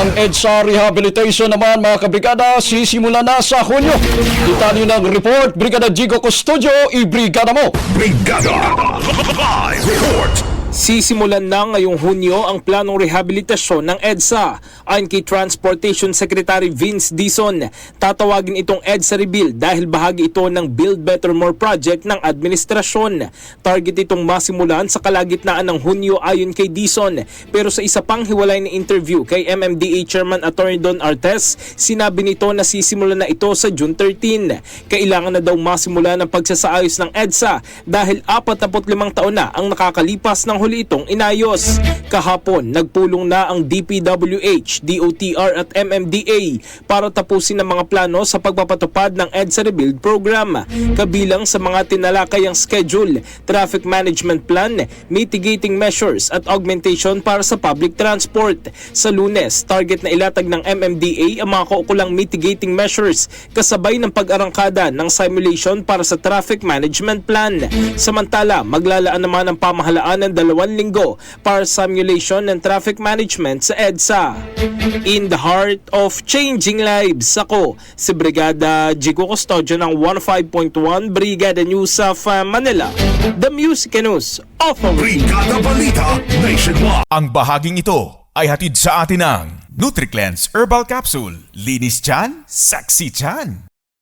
Ang EDSA Rehabilitation naman mga kabrigada sisimula na sa Hunyo. Kita niyo ng report, Brigada Jigo Custodio, i-brigada mo! Brigada Live Report. Sisimulan na ngayong Hunyo ang planong rehabilitasyon ng EDSA. Ayon kay Transportation Secretary Vince Dizon, tatawagin itong EDSA Rebuild dahil bahagi ito ng Build Better More project ng administrasyon. Target itong masimulan sa kalagitnaan ng Hunyo ayon kay Dizon. Pero sa isa pang hiwalay na interview kay MMDA Chairman Atty. Don Artes, sinabi nito na sisimulan na ito sa June 13. Kailangan na daw masimulan ang pagsasaayos ng EDSA dahil 45 taon na ang nakakalipas ng huli itong inayos. Kahapon, nagpulong na ang DPWH, DOTR at MMDA para tapusin ang mga plano sa pagpapatupad ng EDSA Rebuild Program. Kabilang sa mga tinalakay ang schedule, traffic management plan, mitigating measures at augmentation para sa public transport. Sa Lunes, target na ilatag ng MMDA ang mga kaukulang mitigating measures kasabay ng pag-arangkada ng simulation para sa traffic management plan. Samantala, maglalaan naman ang pamahalaan ng 2 linggo para simulation ng traffic management sa EDSA. In the heart of changing lives, ako si Brigada Jigo Custodio ng 15.1 Brigada News of Manila, The Music News Authority. Brigada Balita Nationwide. Ang bahaging ito ay hatid sa atin ng NutriCleanse Herbal Capsule. Linis tiyan, sexy tiyan.